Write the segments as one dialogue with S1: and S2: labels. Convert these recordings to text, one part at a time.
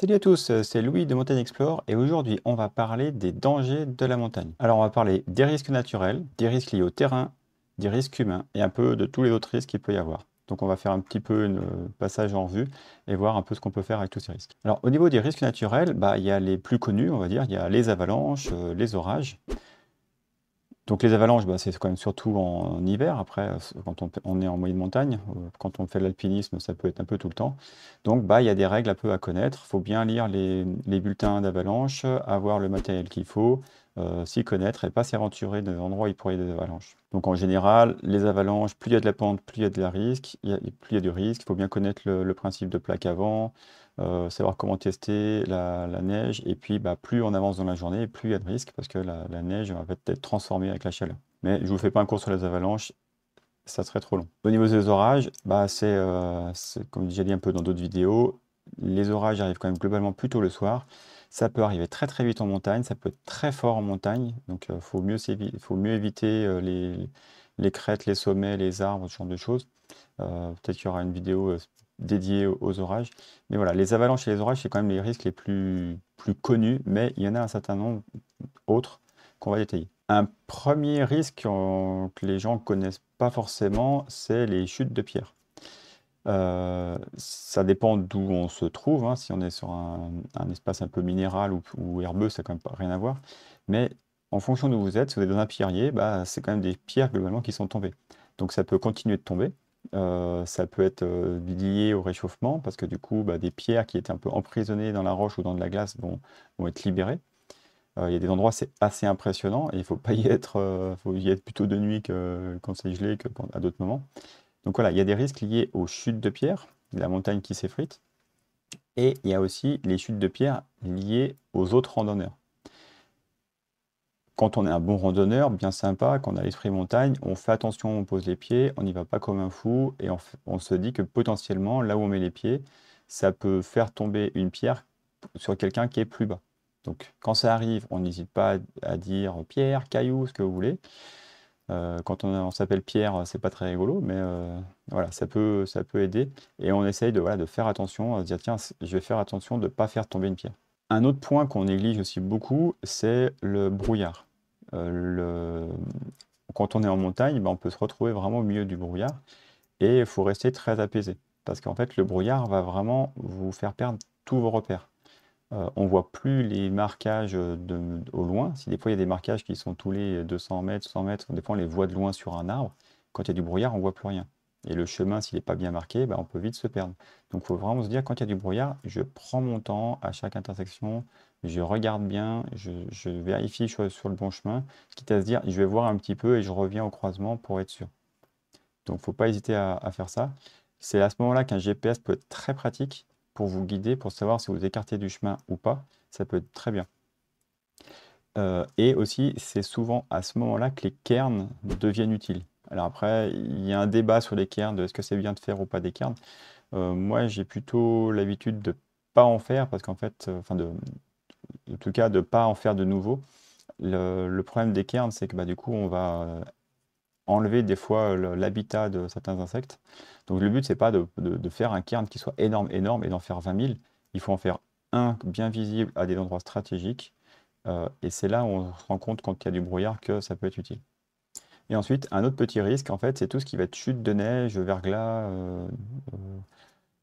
S1: Salut à tous, c'est Louis de Montagne Explore et aujourd'hui on va parler des dangers de la montagne. Alors on va parler des risques naturels, des risques liés au terrain, des risques humains et un peu de tous les autres risques qu'il peut y avoir. Donc on va faire un petit peu un passage en revue et voir un peu ce qu'on peut faire avec tous ces risques. Alors au niveau des risques naturels, il y a les plus connus, on va dire, il y a les avalanches, les orages. Donc les avalanches, c'est quand même surtout en hiver. Après, quand on est en moyenne montagne, quand on fait de l'alpinisme, ça peut être un peu tout le temps. Donc il y a des règles un peu à connaître. Il faut bien lire les bulletins d'avalanche, avoir le matériel qu'il faut, s'y connaître et pas s'aventurer dans des endroits où il pourrait y avoir des avalanches. Donc en général, les avalanches, plus il y a de la pente, plus il y a de la risque, plus il y a du risque. Il faut bien connaître le principe de plaque avant, savoir comment tester la neige, et puis plus on avance dans la journée, plus il y a de risques, parce que la neige va peut-être être transformée avec la chaleur. Mais je ne vous fais pas un cours sur les avalanches, ça serait trop long. Au niveau des orages, comme j'ai dit un peu dans d'autres vidéos, les orages arrivent quand même globalement plutôt le soir. Ça peut arriver très très vite en montagne, ça peut être très fort en montagne, donc il faut mieux éviter les crêtes, les sommets, les arbres, ce genre de choses. Peut-être qu'il y aura une vidéo dédiée aux orages. Mais voilà, les avalanches et les orages, c'est quand même les risques les plus connus, mais il y en a un certain nombre autres qu'on va détailler. Un premier risque que les gens ne connaissent pas forcément, c'est les chutes de pierre. Ça dépend d'où on se trouve, hein. Si on est sur un espace un peu minéral ou herbeux, ça n'a quand même pas rien à voir. Mais en fonction d'où vous êtes, si vous êtes dans un pierrier, c'est quand même des pierres globalement qui sont tombées. Donc ça peut continuer de tomber. Ça peut être lié au réchauffement, parce que du coup, des pierres qui étaient un peu emprisonnées dans la roche ou dans de la glace vont être libérées. Il y a des endroits, c'est assez impressionnant, et il ne faut pas y être, faut y être plutôt de nuit quand c'est gelé à d'autres moments. Donc voilà, il y a des risques liés aux chutes de pierre, la montagne qui s'effrite, et il y a aussi les chutes de pierre liées aux autres randonneurs. Quand on est un bon randonneur, bien sympa, qu'on a l'esprit montagne, on fait attention, on pose les pieds, on n'y va pas comme un fou, et on se dit que potentiellement, là où on met les pieds, ça peut faire tomber une pierre sur quelqu'un qui est plus bas. Donc quand ça arrive, on n'hésite pas à dire pierre, caillou, ce que vous voulez. Quand on s'appelle Pierre, c'est pas très rigolo, mais voilà, ça peut aider. Et on essaye voilà, de faire attention, à se dire, tiens, je vais faire attention de ne pas faire tomber une pierre. Un autre point qu'on néglige aussi beaucoup, c'est le brouillard. Euh, le- Quand on est en montagne, on peut se retrouver vraiment au milieu du brouillard, et il faut rester très apaisé. Parce qu'en fait, le brouillard va vraiment vous faire perdre tous vos repères. On voit plus les marquages au loin. Si des fois il y a des marquages qui sont tous les 200 mètres, 100 mètres, des fois on les voit de loin sur un arbre. Quand il y a du brouillard, on voit plus rien. Et le chemin, s'il n'est pas bien marqué, on peut vite se perdre. Donc il faut vraiment se dire, quand il y a du brouillard, je prends mon temps à chaque intersection, je regarde bien, je vérifie que je suis sur le bon chemin, quitte à se dire, je vais voir un petit peu et je reviens au croisement pour être sûr. Donc il ne faut pas hésiter à faire ça. C'est à ce moment-là qu'un GPS peut être très pratique pour vous guider, pour savoir si vous écartez du chemin ou pas. Ça peut être très bien. Et aussi, c'est souvent à ce moment-là que les cairns deviennent utiles. Alors après, il y a un débat sur les cairns, de est-ce que c'est bien de faire ou pas des cairns. Moi, j'ai plutôt l'habitude de pas en faire, parce qu'en fait, en tout cas, de pas en faire de nouveau. Le problème des cairns, c'est que du coup, on va enlever des fois l'habitat de certains insectes. Donc le but, c'est pas de faire un cairn qui soit énorme, énorme et d'en faire 20 000. Il faut en faire un bien visible à des endroits stratégiques. Et c'est là où on se rend compte, quand il y a du brouillard, que ça peut être utile. Et ensuite, un autre petit risque, en fait, c'est tout ce qui va être chute de neige, verglas, euh,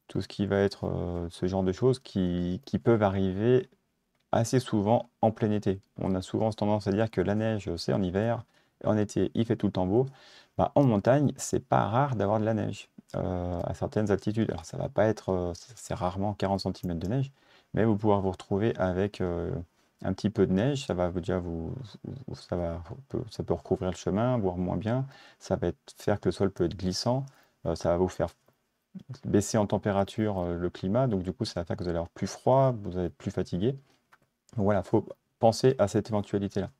S1: tout ce qui va être ce genre de choses qui peuvent arriver assez souvent en plein été. On a souvent tendance à dire que la neige, c'est en hiver, et en été, il fait tout le temps beau. En montagne, c'est pas rare d'avoir de la neige à certaines altitudes. Alors, ça va pas être, c'est rarement 40 cm de neige, mais vous pouvez vous retrouver avec un petit peu de neige. Ça va déjà ça peut recouvrir le chemin, voire moins bien. Ça va faire que le sol peut être glissant. Ça va vous faire baisser en température le climat. Donc, du coup, ça va faire que vous allez avoir plus froid, vous allez être plus fatigué. Donc voilà, il faut penser à cette éventualité-là.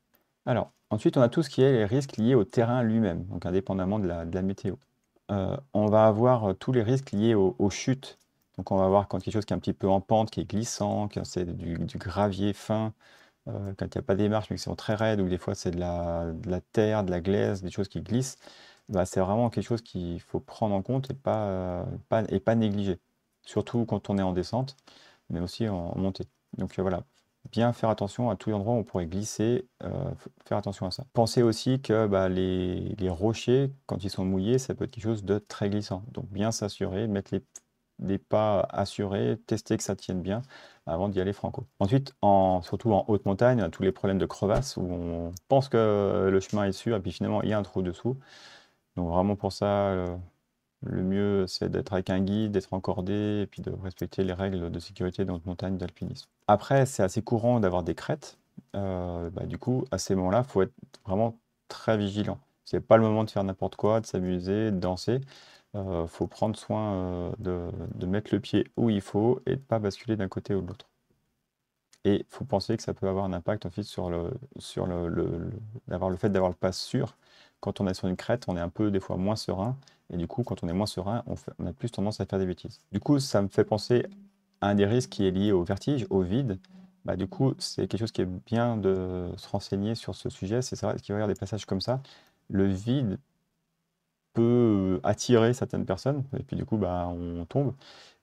S1: Alors, ensuite, on a tout ce qui est les risques liés au terrain lui-même, donc indépendamment de la météo. On va avoir tous les risques liés aux chutes. Donc on va avoir quand quelque chose qui est un petit peu en pente, qui est glissant, quand c'est du gravier fin, quand il n'y a pas des marches mais qui sont très raides, ou des fois c'est de la terre, de la glaise, des choses qui glissent. C'est vraiment quelque chose qu'il faut prendre en compte et pas négliger. Surtout quand on est en descente. mais aussi en montée. Donc voilà, bien faire attention à tous les endroits où on pourrait glisser, faire attention à ça. Pensez aussi que bah, les rochers, quand ils sont mouillés, ça peut être quelque chose de très glissant. Donc bien s'assurer, mettre des pas assurés, tester que ça tienne bien avant d'y aller franco. Ensuite, surtout en haute montagne, on a tous les problèmes de crevasses où on pense que le chemin est sûr et puis finalement il y a un trou dessous. Donc vraiment pour ça, le mieux c'est d'être avec un guide, d'être encordé et puis de respecter les règles de sécurité dans haute montagne d'alpinisme. Après, c'est assez courant d'avoir des crêtes. Bah, du coup, à ces moments-là, il faut être vraiment très vigilant. C'est pas le moment de faire n'importe quoi, de s'amuser, de danser. Faut prendre soin de mettre le pied où il faut et de ne pas basculer d'un côté ou de l'autre. Et il faut penser que ça peut avoir un impact ensuite d'avoir le fait d'avoir le pas sûr. Quand on est sur une crête, on est un peu des fois moins serein. Et du coup, quand on est moins serein, on a plus tendance à faire des bêtises. Du coup, ça me fait penser à un des risques qui est lié au vertige, au vide. Bah, du coup, c'est quelque chose qui est bien de se renseigner sur ce sujet. C'est vrai qu'il va y avoir des passages comme ça. Le vide peut attirer certaines personnes, et puis du coup, bah, on tombe.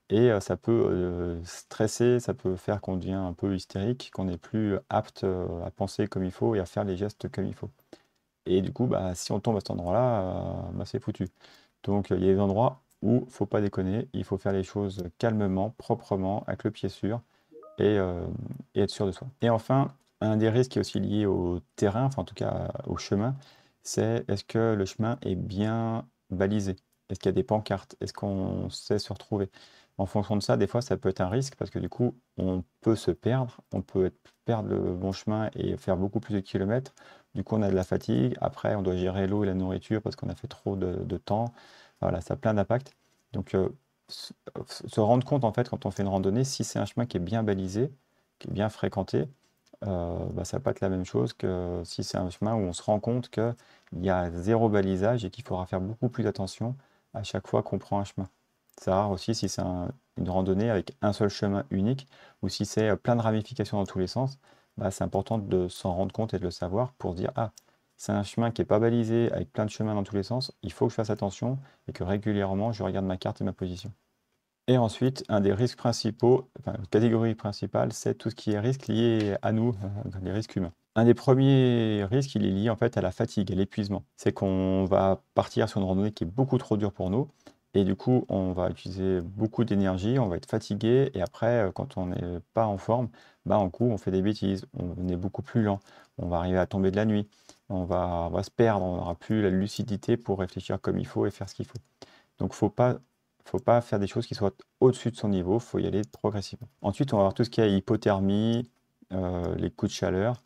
S1: Et ça peut stresser, ça peut faire qu'on devient un peu hystérique, qu'on n'est plus apte à penser comme il faut et à faire les gestes comme il faut. Et du coup, bah, si on tombe à cet endroit-là, bah, c'est foutu. Donc il y a des endroits où faut pas déconner, il faut faire les choses calmement, proprement, avec le pied sûr et être sûr de soi. Et enfin, un des risques qui est aussi lié au terrain, enfin en tout cas au chemin, c'est est-ce que le chemin est bien balisé? Est-ce qu'il y a des pancartes? Est-ce qu'on sait se retrouver? En fonction de ça, des fois, ça peut être un risque parce que du coup, on peut se perdre, on peut perdre le bon chemin et faire beaucoup plus de kilomètres. Du coup, on a de la fatigue. Après, on doit gérer l'eau et la nourriture parce qu'on a fait trop de temps. Voilà, ça a plein d'impacts. Donc, se rendre compte, en fait, quand on fait une randonnée, si c'est un chemin qui est bien balisé, qui est bien fréquenté, bah, ça va pas être la même chose que si c'est un chemin où on se rend compte qu'il y a zéro balisage et qu'il faudra faire beaucoup plus attention à chaque fois qu'on prend un chemin. C'est rare aussi si c'est une randonnée avec un seul chemin unique ou si c'est plein de ramifications dans tous les sens, bah, c'est important de s'en rendre compte et de le savoir pour se dire, ah, c'est un chemin qui n'est pas balisé avec plein de chemins dans tous les sens, il faut que je fasse attention et que régulièrement je regarde ma carte et ma position. Et ensuite, un des risques principaux, enfin, la catégorie principale, c'est tout ce qui est risque lié à nous, les risques humains. Un des premiers risques, il est lié en fait à la fatigue, à l'épuisement. C'est qu'on va partir sur une randonnée qui est beaucoup trop dure pour nous, et du coup, on va utiliser beaucoup d'énergie, on va être fatigué, et après, quand on n'est pas en forme, bah, en coup, on fait des bêtises, on est beaucoup plus lent, on va arriver à tomber de la nuit, on va se perdre, on n'aura plus la lucidité pour réfléchir comme il faut et faire ce qu'il faut. Donc, faut pas faire des choses qui soient au-dessus de son niveau, il faut y aller progressivement. Ensuite, on va avoir tout ce qui est hypothermie, les coups de chaleur.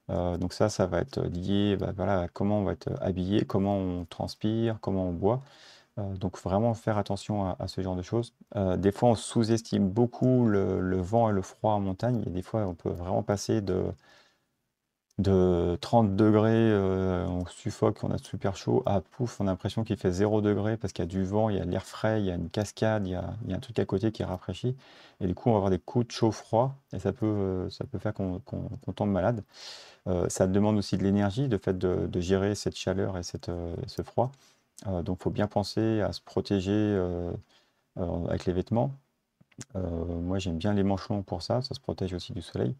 S1: Donc ça va être lié bah, voilà, à comment on va être habillé, comment on transpire, comment on boit. Donc vraiment faire attention à ce genre de choses. Des fois, on sous-estime beaucoup le vent et le froid en montagne. Et des fois, on peut vraiment passer de 30 degrés, on suffoque, on a super chaud, à pouf, on a l'impression qu'il fait 0 degré parce qu'il y a du vent, il y a de l'air frais, il y a une cascade, il y a un truc à côté qui rafraîchit. Et du coup, on va avoir des coups de chaud-froid et ça peut faire qu'on tombe malade. Ça demande aussi de l'énergie, le fait de gérer cette chaleur et ce froid. Donc, il faut bien penser à se protéger avec les vêtements. Moi, j'aime bien les manches longs pour ça se protège aussi du soleil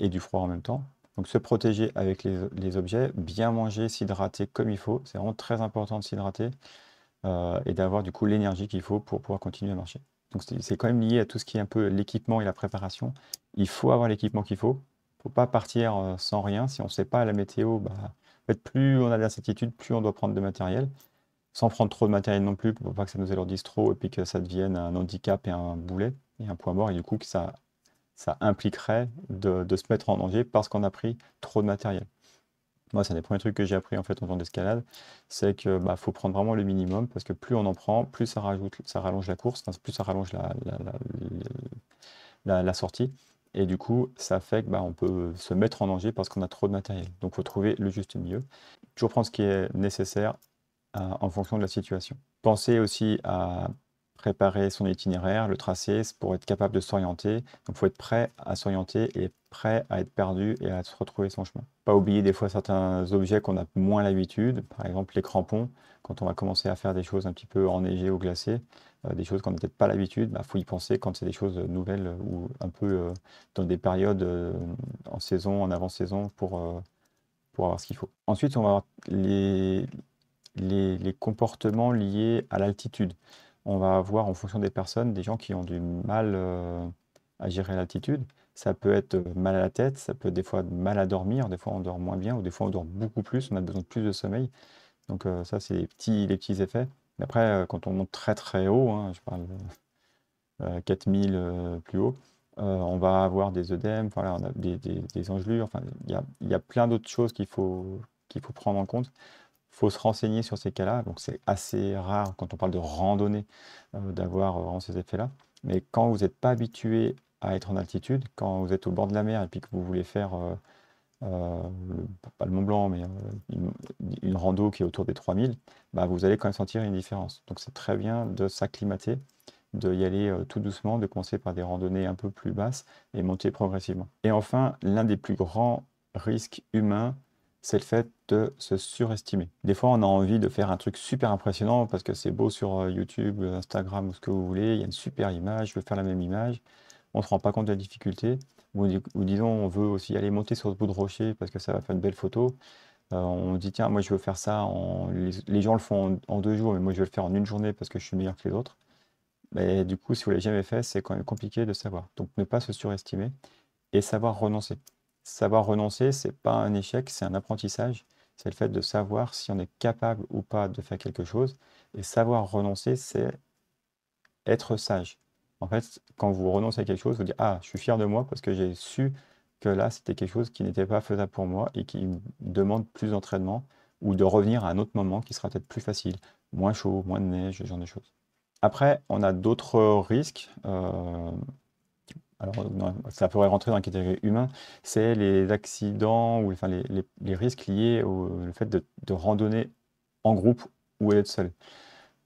S1: et du froid en même temps. Donc se protéger avec les objets, bien manger, s'hydrater comme il faut. C'est vraiment très important de s'hydrater et d'avoir du coup l'énergie qu'il faut pour pouvoir continuer à marcher. Donc c'est quand même lié à tout ce qui est un peu l'équipement et la préparation. Il faut avoir l'équipement qu'il faut. Il ne faut pas partir sans rien. Si on ne sait pas la météo, bah, en fait, plus on a d'incertitudes, plus on doit prendre de matériel. Sans prendre trop de matériel non plus, pour pas que ça nous alourdisse trop et puis que ça devienne un handicap et un boulet et un point mort. Et du coup, que ça impliquerait de se mettre en danger parce qu'on a pris trop de matériel. Moi, c'est un des premiers trucs que j'ai appris en fait en temps d'escalade, c'est que bah, faut prendre vraiment le minimum parce que plus on en prend, plus ça rallonge la course, enfin, plus ça rallonge la sortie. Et du coup, ça fait que bah, on peut se mettre en danger parce qu'on a trop de matériel. Donc, il faut trouver le juste milieu. Toujours prendre ce qui est nécessaire en fonction de la situation. Pensez aussi à préparer son itinéraire, le tracer pour être capable de s'orienter. Donc, il faut être prêt à s'orienter et prêt à être perdu et à se retrouver son chemin. Pas oublier des fois certains objets qu'on a moins l'habitude, par exemple les crampons, quand on va commencer à faire des choses un petit peu enneigées ou glacées, des choses qu'on n'a peut-être pas l'habitude, il faut y penser quand c'est des choses nouvelles ou un peu dans des périodes en saison, en avant-saison pour avoir ce qu'il faut. Ensuite, on va avoir les comportements liés à l'altitude. On va avoir en fonction des personnes des gens qui ont du mal à gérer l'altitude. Ça peut être mal à la tête, ça peut être des fois mal à dormir, des fois on dort moins bien ou des fois on dort beaucoup plus, on a besoin de plus de sommeil. Donc ça, c'est les petits effets. Mais après, quand on monte très très haut, hein, je parle 4000 plus haut, on va avoir des œdèmes, voilà, on a des engelures, enfin, il y a plein d'autres choses qu'il faut prendre en compte. Il faut se renseigner sur ces cas-là. Donc, c'est assez rare quand on parle de randonnée d'avoir vraiment ces effets-là. Mais quand vous n'êtes pas habitué à être en altitude, quand vous êtes au bord de la mer et puis que vous voulez faire, pas le Mont Blanc, mais une rando qui est autour des 3000, vous allez quand même sentir une différence. Donc, c'est très bien de s'acclimater, d'y aller tout doucement, de commencer par des randonnées un peu plus basses et monter progressivement. Et enfin, l'un des plus grands risques humains, c'est le fait de se surestimer. Des fois, on a envie de faire un truc super impressionnant parce que c'est beau sur YouTube, Instagram ou ce que vous voulez, il y a une super image, je veux faire la même image. On ne se rend pas compte de la difficulté. Ou disons, on veut aussi aller monter sur ce bout de rocher parce que ça va faire une belle photo. On dit, tiens, moi je veux faire ça, les gens le font en 2 jours, mais moi je vais le faire en une journée parce que je suis meilleur que les autres. Mais du coup, si vous ne l'avez jamais fait, c'est quand même compliqué de savoir. Donc, ne pas se surestimer et savoir renoncer. Savoir renoncer, c'est pas un échec, c'est un apprentissage. C'est le fait de savoir si on est capable ou pas de faire quelque chose. Et savoir renoncer, c'est être sage. En fait, quand vous renoncez à quelque chose, vous dites, ah, je suis fier de moi parce que j'ai su que là, c'était quelque chose qui n'était pas faisable pour moi et qui me demande plus d'entraînement ou de revenir à un autre moment qui sera peut-être plus facile, moins chaud, moins de neige, ce genre de choses. Après, on a d'autres risques. Alors, non, ça pourrait rentrer dans la catégorie humain. C'est les accidents ou enfin, les risques liés au le fait de randonner en groupe ou être seul.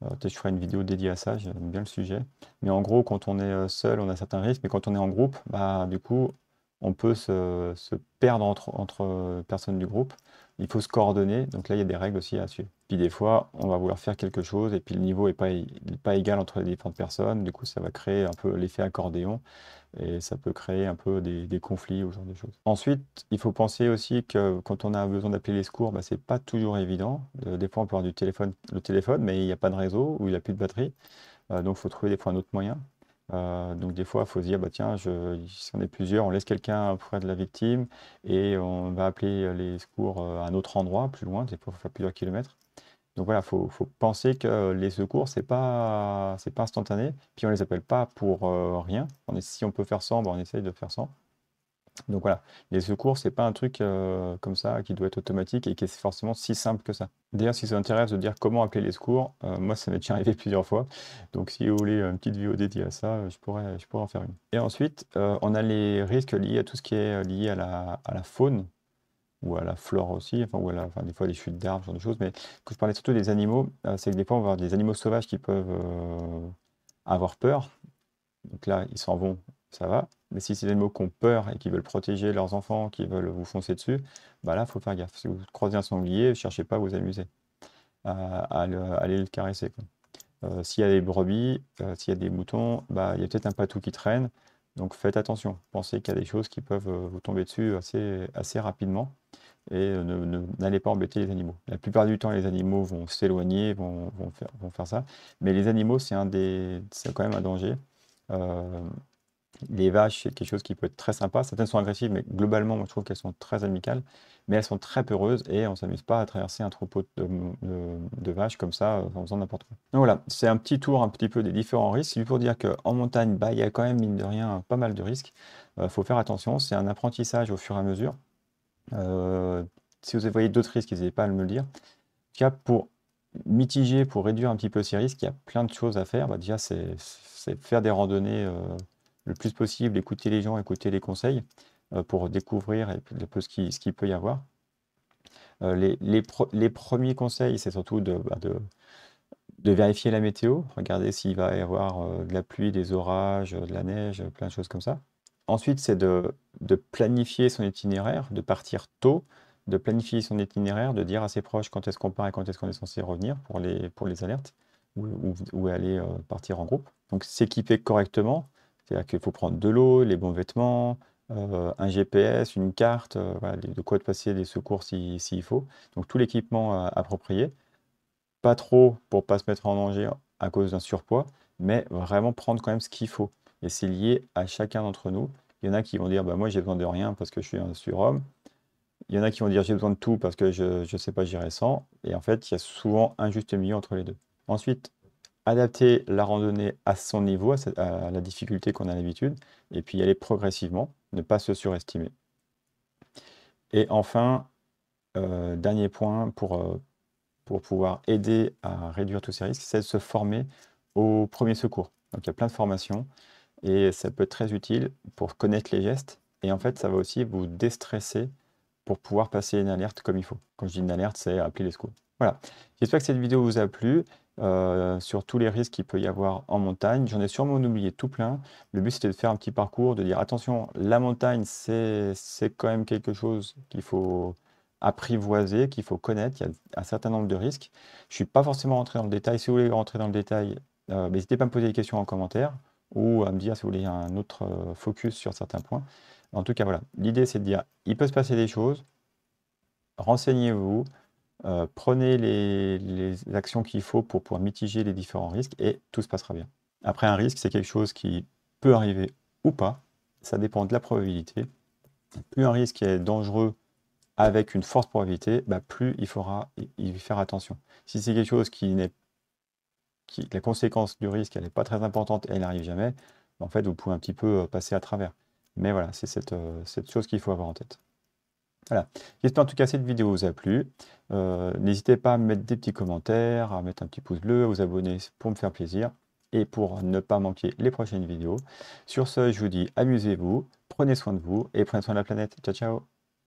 S1: Peut-être que je ferai une vidéo dédiée à ça, j'aime bien le sujet. Mais en gros, quand on est seul, on a certains risques. Mais quand on est en groupe, du coup, on peut se perdre entre personnes du groupe. Il faut se coordonner. Donc là, il y a des règles aussi à suivre. Puis des fois, on va vouloir faire quelque chose et puis le niveau n'est pas égal entre les différentes personnes. Du coup, ça va créer un peu l'effet accordéon et ça peut créer un peu des conflits ou ce genre de choses. Ensuite, il faut penser aussi que quand on a besoin d'appeler les secours, c'est pas toujours évident. Des fois, on peut avoir le téléphone, mais il n'y a pas de réseau ou il n'y a plus de batterie. Donc, il faut trouver des fois un autre moyen. Donc, des fois, il faut se dire, tiens, si on est plusieurs, on laisse quelqu'un près de la victime et on va appeler les secours à un autre endroit, plus loin. Des fois, il faut faire plusieurs kilomètres. Donc voilà, faut penser que les secours, c'est pas instantané, puis on les appelle pas pour rien. Si on peut faire sans, on essaye de faire sans. Donc voilà, les secours, c'est pas un truc comme ça qui doit être automatique et qui est forcément si simple que ça. D'ailleurs, si ça vous intéresse de dire comment appeler les secours, moi ça m'est déjà arrivé plusieurs fois. Donc si vous voulez une petite vidéo dédiée à ça, je pourrais en faire une. Et ensuite, on a les risques liés à tout ce qui est lié à la faune ou à la flore aussi, enfin, enfin, des fois les chutes d'arbres, ce genre de choses, mais quand je parlais surtout des animaux, c'est que des fois on va avoir des animaux sauvages qui peuvent avoir peur, donc là ils s'en vont, ça va, mais si c'est des animaux qui ont peur et qui veulent protéger leurs enfants, qui veulent vous foncer dessus, là il faut faire gaffe. Si vous croisez un sanglier, ne cherchez pas à vous amuser, à aller le caresser, quoi. S'il y a des brebis, s'il y a des moutons, il y a peut-être un patou qui traîne, donc faites attention. Pensez qu'il y a des choses qui peuvent vous tomber dessus assez rapidement et n'allez pas embêter les animaux. La plupart du temps, les animaux vont s'éloigner, vont faire ça, mais les animaux, c'est quand même un danger. Euh, les vaches, c'est quelque chose qui peut être très sympa. Certaines sont agressives, mais globalement, moi, je trouve qu'elles sont très amicales. Mais elles sont très peureuses et on ne s'amuse pas à traverser un troupeau de vaches comme ça, en faisant n'importe quoi. Donc voilà, c'est un petit tour un petit peu des différents risques. C'est pour dire qu'en montagne, il y a quand même, mine de rien, pas mal de risques. Il faut faire attention. C'est un apprentissage au fur et à mesure. Si vous voyez d'autres risques, n'hésitez pas à me le dire. En tout cas, pour mitiger, pour réduire un petit peu ces risques, il y a plein de choses à faire. Déjà, c'est faire des randonnées le plus possible, écouter les gens, écouter les conseils pour découvrir un peu ce qu'il peut y avoir. Les premiers conseils, c'est surtout de vérifier la météo, regarder s'il va y avoir de la pluie, des orages, de la neige, plein de choses comme ça. Ensuite, c'est de planifier son itinéraire, de partir tôt, de planifier son itinéraire, de dire à ses proches quand est-ce qu'on part et quand est-ce qu'on est censé revenir pour les alertes ou aller partir en groupe. Donc s'équiper correctement, c'est-à-dire qu'il faut prendre de l'eau, les bons vêtements, un GPS, une carte, voilà, de quoi passer des secours s'il faut. Donc tout l'équipement approprié. Pas trop pour pas se mettre en danger à cause d'un surpoids, mais vraiment prendre quand même ce qu'il faut. Et c'est lié à chacun d'entre nous. Il y en a qui vont dire, bah, moi j'ai besoin de rien parce que je suis un surhomme. Il y en a qui vont dire, j'ai besoin de tout parce que je ne sais pas gérer sans. Et en fait, il y a souvent un juste milieu entre les deux. Ensuite, adapter la randonnée à son niveau, à la difficulté qu'on a l'habitude, et puis y aller progressivement, ne pas se surestimer. Et enfin, dernier point pour pouvoir aider à réduire tous ces risques, c'est de se former au premier secours. Donc il y a plein de formations et ça peut être très utile pour connaître les gestes. Et en fait, ça va aussi vous déstresser pour pouvoir passer une alerte comme il faut. Quand je dis une alerte, c'est appeler les secours. Voilà. J'espère que cette vidéo vous a plu sur tous les risques qu'il peut y avoir en montagne. J'en ai sûrement oublié tout plein. Le but, c'était de faire un petit parcours, de dire attention, la montagne, c'est quand même quelque chose qu'il faut apprivoiser, qu'il faut connaître. Il y a un certain nombre de risques. Je ne suis pas forcément rentré dans le détail. Si vous voulez rentrer dans le détail, n'hésitez pas à me poser des questions en commentaire ou à me dire si vous voulez un autre focus sur certains points. En tout cas, voilà. L'idée, c'est de dire, il peut se passer des choses. Renseignez-vous. Prenez les actions qu'il faut pour pouvoir mitiger les différents risques et tout se passera bien. Après, un risque, c'est quelque chose qui peut arriver ou pas. Ça dépend de la probabilité. Plus un risque est dangereux avec une forte probabilité, bah, plus il faudra y faire attention. Si c'est quelque chose la conséquence du risque, elle n'est pas très importante et elle n'arrive jamais, en fait, vous pouvez un petit peu passer à travers. Mais voilà, c'est cette chose qu'il faut avoir en tête. Voilà. J'espère en tout cas que cette vidéo vous a plu. N'hésitez pas à me mettre des petits commentaires, à mettre un petit pouce bleu, à vous abonner pour me faire plaisir et pour ne pas manquer les prochaines vidéos. Sur ce, je vous dis amusez-vous, prenez soin de vous et prenez soin de la planète. Ciao, ciao!